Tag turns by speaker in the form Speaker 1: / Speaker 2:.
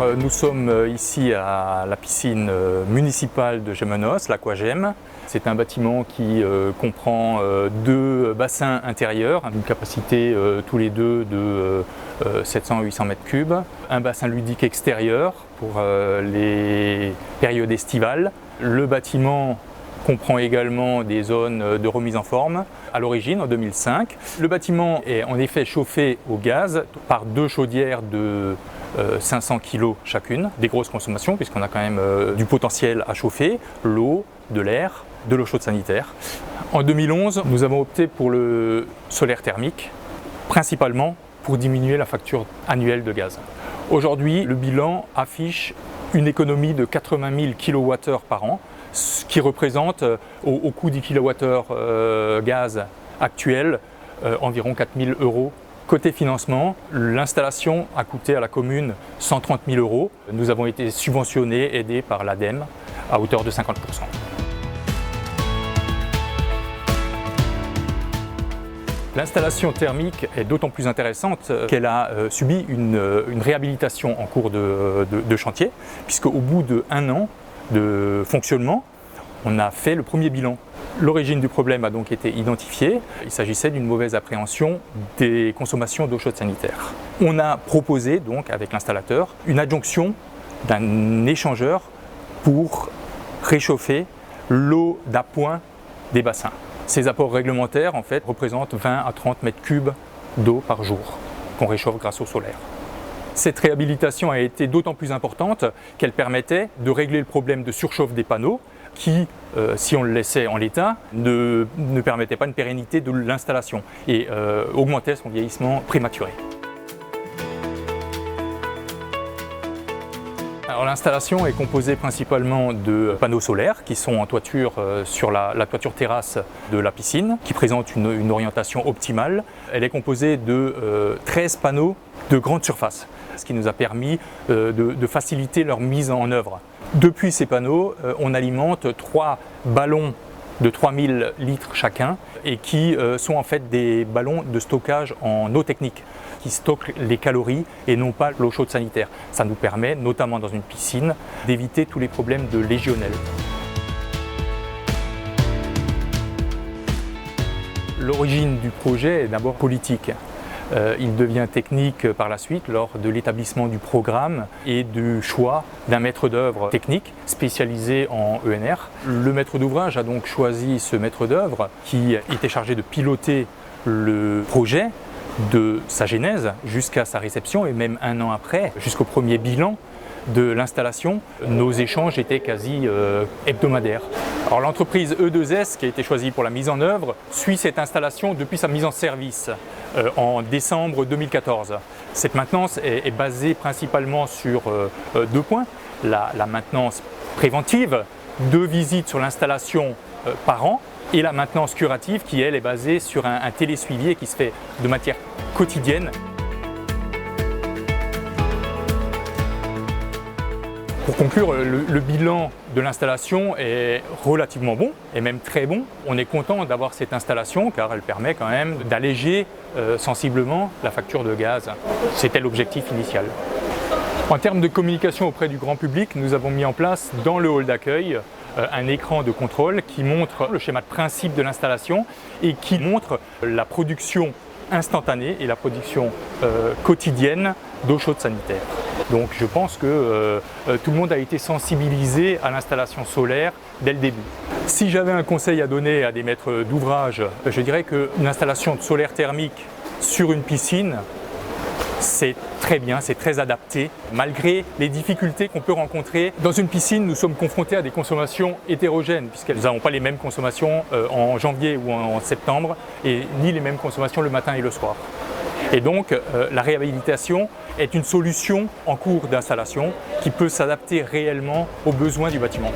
Speaker 1: Nous sommes ici à la piscine municipale de Gémenos, l'Aquagem. C'est un bâtiment qui comprend deux bassins intérieurs, d'une capacité tous les deux de 700 à 800 mètres cubes. Un bassin ludique extérieur pour les périodes estivales. Le bâtiment comprend également des zones de remise en forme à l'origine en 2005. Le bâtiment est en effet chauffé au gaz par deux chaudières de 500 kg chacune, des grosses consommations puisqu'on a quand même du potentiel à chauffer, l'eau, de l'air, de l'eau chaude sanitaire. En 2011, nous avons opté pour le solaire thermique, principalement pour diminuer la facture annuelle de gaz. Aujourd'hui, le bilan affiche une économie de 80 000 kWh par an, ce qui représente au coût du kWh gaz actuel environ 4 000 €. Côté financement, l'installation a coûté à la commune 130 000 €. Nous avons été subventionnés, aidés par l'ADEME à hauteur de 50%. L'installation thermique est d'autant plus intéressante qu'elle a subi une réhabilitation en cours de chantier, puisqu'au bout d'1 an de fonctionnement, on a fait le premier bilan. L'origine du problème a donc été identifiée. Il s'agissait d'une mauvaise appréhension des consommations d'eau chaude sanitaire. On a proposé donc avec l'installateur une adjonction d'un échangeur pour réchauffer l'eau d'appoint des bassins. Ces apports réglementaires en fait représentent 20 à 30 mètres cubes d'eau par jour qu'on réchauffe grâce au solaire. Cette réhabilitation a été d'autant plus importante qu'elle permettait de régler le problème de surchauffe des panneaux qui, si on le laissait en l'état, ne permettait pas une pérennité de l'installation et augmentait son vieillissement prématuré. Alors, l'installation est composée principalement de panneaux solaires qui sont en toiture sur la toiture terrasse de la piscine, qui présente une orientation optimale. Elle est composée de 13 panneaux de grande surface, ce qui nous a permis de faciliter leur mise en œuvre. Depuis ces panneaux, on alimente 3 ballons de 3000 litres chacun et qui sont en fait des ballons de stockage en eau technique qui stockent les calories et non pas l'eau chaude sanitaire. Ça nous permet, notamment dans une piscine, d'éviter tous les problèmes de légionnelle. L'origine du projet est d'abord politique. Il devient technique par la suite lors de l'établissement du programme et du choix d'un maître d'œuvre technique spécialisé en ENR. Le maître d'ouvrage a donc choisi ce maître d'œuvre qui était chargé de piloter le projet de sa genèse jusqu'à sa réception et même 1 an après, jusqu'au premier bilan de l'installation. Nos échanges étaient quasi hebdomadaires. Alors l'entreprise E2S qui a été choisie pour la mise en œuvre suit cette installation depuis sa mise en service en décembre 2014. Cette maintenance est basée principalement sur 2 points. La maintenance préventive, 2 visites sur l'installation par an, et la maintenance curative qui, elle, est basée sur un télésuivi qui se fait de manière quotidienne. Pour conclure, le bilan de l'installation est relativement bon et même très bon. On est content d'avoir cette installation car elle permet quand même d'alléger sensiblement la facture de gaz. C'était l'objectif initial. En termes de communication auprès du grand public, nous avons mis en place dans le hall d'accueil un écran de contrôle qui montre le schéma de principe de l'installation et qui montre la production instantanée et la production quotidienne d'eau chaude sanitaire. Donc je pense que tout le monde a été sensibilisé à l'installation solaire dès le début. Si j'avais un conseil à donner à des maîtres d'ouvrage, je dirais qu'une installation de solaire thermique sur une piscine, c'est très bien, c'est très adapté. Malgré les difficultés qu'on peut rencontrer, dans une piscine, nous sommes confrontés à des consommations hétérogènes puisqu'elles n'ont pas les mêmes consommations en janvier ou en septembre et ni les mêmes consommations le matin et le soir. Et donc, la réhabilitation est une solution en cours d'installation qui peut s'adapter réellement aux besoins du bâtiment.